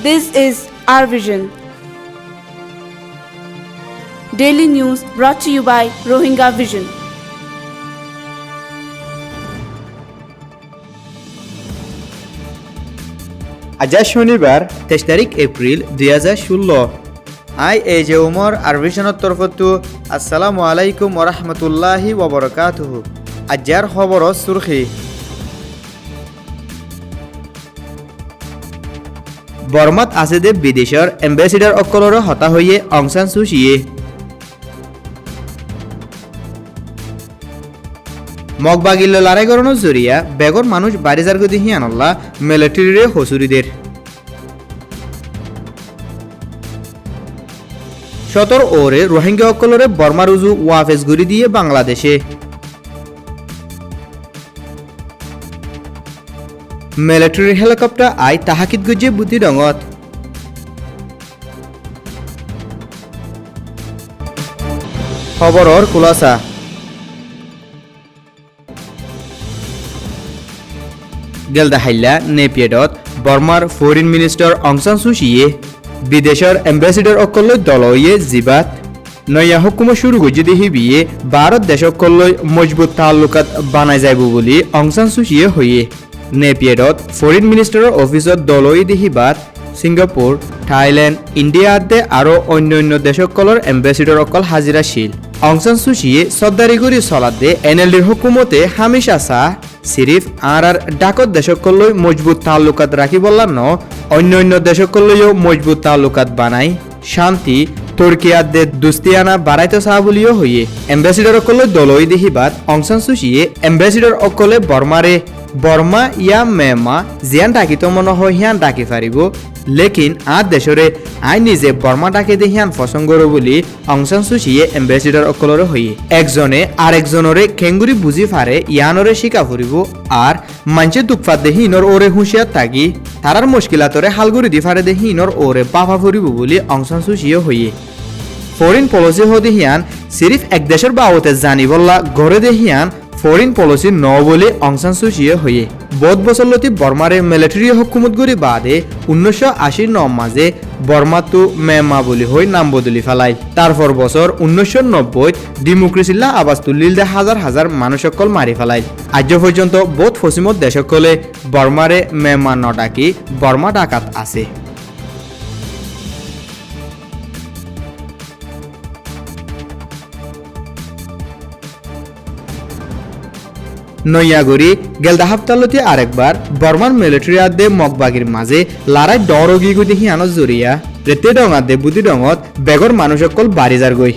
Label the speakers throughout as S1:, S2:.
S1: This is our vision. Daily news brought to you by Rohingya Vision.
S2: আজ শনিবার 23 তারিখ April 2016 I A যে উমর আর ভিশনের তরফতো আসসালামু আলাইকুম ওয়া রাহমাতুল্লাহি ওয়া বারাকাতুহু আজর খবর সুরখি বর্মাত আছে দে বিদেশৰ এম্বাসিডাৰ অকলৰ হতা হয়ে অং সান সু চিয়ে মগবাগিল লড়াই করানোর জরিয়া বেগর মানুষ বাড়ি যার গতি হিয়ানল্লাহ মিলিটারিরে হসুরিদের সতর ওরে রোহিঙ্গা অকলরে বর্মা রুজু ওয়াফেজ গুরি দিয়ে বাংলাদেশে মিলিটারি হেলিকপ্টার আই তাহাকিত গুজে বুদ্ধি ডঙত খবরর খুলাসা গেলদাহাইলা নেপিয়েডত বর্মার ফরেন মিনিস্টার অং সান সু চিয়ে বিদেশের এম্বাসিডার অকললৈ দলয়ে জিবাত নয়া হুকুমত শুরু গজি দেহি বিয়ে ভারত দেশ অকললৈ মজবুত তাল্লুকাত বানাই যাইব বুলি অং সান সু চিয়ে হয়ে নেপিয়েডত ফরেন মিনিস্টারের অফিসত দলয়ে দেহিবাত সিঙ্গাপুর থাইল্যান্ড ইন্ডিয়া আদে আরো অন্য দেশসকলৰ এম্বাসিডার অকল হাজিরা শিল অং সান সু চিয়ে সর্দারি করি চলাত দে এনএলডির হুকুমতে হামেশা চাহ সিরিফ আর ডাকত দেশসকললৈ মজবুত তাল্লুকাত রাখিবলার ন অন্য দেশসকললৈও মজবুত তাল্লুকাত বানাই শান্তি তুর্কিয়াত দে দুস্তিয়ানা বাড়াইতে চাহ বুলিও হইয়ে এম্বাসিডার অকললৈ দলই দেহিবাত অং সান সু চিয়ে এম্বাসিডার অকলে বর্মা ইয়া মেমা জিয়ান ডাকিত মনে হয় হিয়ান ডাকি পারিব লেকিন আর দেশরে আই নিজে বর্মা ডাকে দে হিয়ান পছন্দ করো বলি অং সান সু চিয়ে এম্বাসিডার অকলরে হইয়ে একজনে আরেকজনরে খেঙ্গুরি বুঝি ফারে ইয়ানরে শিকা ফুরিব আর মানছে দুঃখফাত দে হিনর ওরে হুঁশিয়ার থাকি তারার মুশকিলাতরে হালগুড়ি দি ফারে দে হিনর ওরে পাফা ফুরিব বলি অং সান সু চিয়ে হইয়ে ফরেন পলিসি হদে হিয়ান সিরিফ এক দেশের বাবতে জানি বললা ঘরে দে হিয়ান ফরেন পলিসি ন বলে অং সান সু চিয়ে হয়ে বহুত বছরলতি বর্মারে মিলিটারি হুকুমত গুরি বাদে 1980 মাঝে বর্মা তো মেমা বলি হয়ে নাম বদলি ফেলাই তারপর বছর 1990 ডেমোক্রেসিল্লা আবাস তুলিল দে হাজার হাজার মানুষ সকল মারি ফেলাই আজ পর্যন্ত বহুত পশ্চিমত দেশ সকলে বর্মারে মেমা ন ডাকি বর্মা ডাকাত আছে নয়াগরি গেলদা হাপ্তালতি আরেকবার বর্মার মিলিটারি আদে মগবাগির মাঝে লড়াই ডরগি গুদি হিয়ানো জরিয়া রেতে ডঙাদে বুদি ডঙত বেগর মানুষ সকল বাড়িজার গই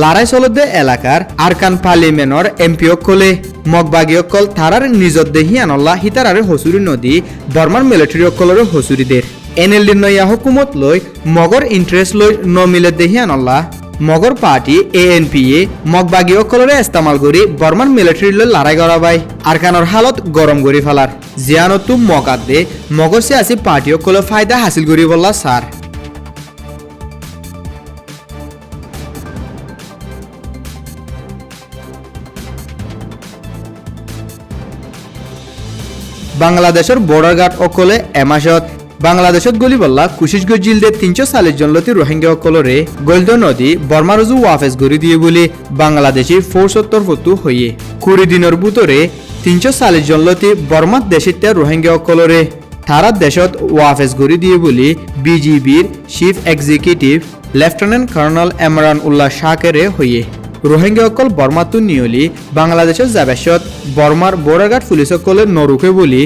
S2: লড়াই চলতে এলাকার আরকান পার্লিমেন্টর এমপি অকলে মগবাগি অকল তারার নিজত দে হিয়ানল্লা হিতারারে হসুরি নদী বর্মার মিলিটারি অকলরে হসুরিদের এনএলডি নয়া হুকুমত লই মগর ইন্টারেস্ট লই ন মিলে দে হিয়ানল্লা মগর পার্টি এএনপিএ মগবাগি অকলরে ইস্তেমাল করি বর্মান মিলিটারি লড়াই করাবাই আরকানর হালত গরম করি ফেলার জিয়ানতু মগাত দে মগর সিয়াসি পার্টি অকল ফায়দা হাসিল করি বললা সার বাংলাদেশের বর্ডার গার্ড অকলে এমাসত বাংলাদেশত গলি বল্লা কুশিশগঞ্জ জিলদে 340 জন লতি রোহিঙ্গা অকলরে গোল্ড নদী বর্মারজু ওয়াফেজ গড়ি দিয়ে বলে বাংলাদেশি ফোর্সত্তর ফতু হইয়ে 20 দিনের ভিতরে 340 জন লতি বর্মাত দেশিত্যা রোহিঙ্গা অকলরে তারা দেশত ওয়াফেজ গড়ি দিয়ে বলে বিজিবির chief executive lieutenant colonel Emran Ullah শাকেরে হইয়ে রোহিঙ্গা অকল বর্মাতু নিয়লি বাংলাদেশের যাবেশত বর্মার বর্ডার গার্ড পুলিশ অকলে নরুকে বলি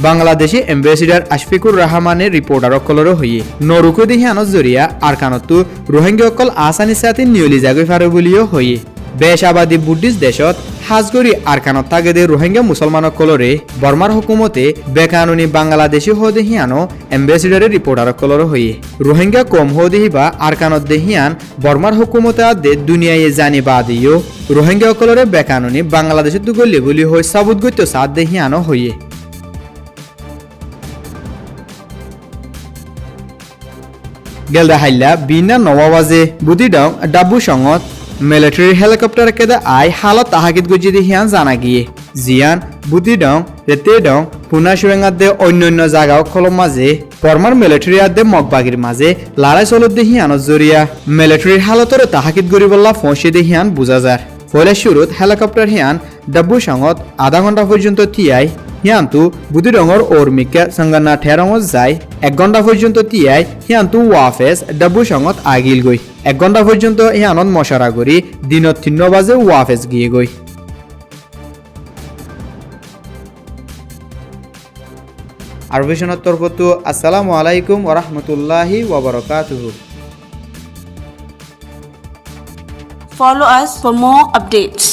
S2: বাংলাদেশি এম্বাসিডার আশফিকুর রহমানের রিপোর্টার অকলরও হইয়ে নরুকো দিহি আনত জরিয়া আর কানতো রোহিঙ্গা অকল আসানি সাথে নিয়লি জাগৈ ফারে বলিও হইয়ে বেশ আবাদী বুদ্ধিস্ট দেশত হাজগরি আর কানত তাগেদে রোহিঙ্গা মুসলমান অকলরে বর্মার হুকুমতে বেকানুনি বাংলাদেশি হদেহিয়ানো এম্বাসিডারের রিপোর্টার অকলরও হইয়ে রোহিঙ্গা কম হদেহিবা আর কানত দেহিয়ান বর্মার হুকুমতে আদে দুনিয়ায় জানি বাদিও রোহিঙ্গা অকলরে বেকানুনি বাংলাদেশে দুগলি বলি হই সাবুত গত্য সাদ দেহিয়ানো হইয়ে গেলদা হাইলা বিনা নওয়াজে বুদিডং ডাব্বু সংগত মিলিটারি হেলিকপ্টার কেদা আই হালত তাহাকিত গজি দেহিয়ান জানা গিয়ে জিয়ান বুদিডং রেতেডং পুনা সুরেঙ্গাত দে অন্য জায়গা কলম মাঝে বর্মার মিলিটারি আদে মগবাগির মাঝে লড়াই চলত দেহিয়ানত জরিয়া মিলিটারির হালতরে তাহাকিত গরিবল্লা ফসে দেহিয়ান বুঝা যার ফলে শুরুত হেলিকপ্টার হিয়ান ডাব্বু সঙ্গত আধা ঘন্টা পর্যন্ত তিয়াই হিয়ান্তু বুদি রঙর ওর্মিকা সঙ্গানা ঠেরঙত যায় 1 ঘন্টা পর্যন্ত তিয়াই হিয়ান্তু ওয়াফেস ডাব্বু সঙ্গত আগিল গই 1 ঘন্টা পর্যন্ত হিয়ানত মশারা করি দিনত 3 বাজে ওয়াফেস গিয়ে গই আরবিশনত তরফতু আসসালামু আলাইকুম ওয়া রাহমাতুল্লাহি ওয়া বারাকাতুহু
S1: Follow us for more updates.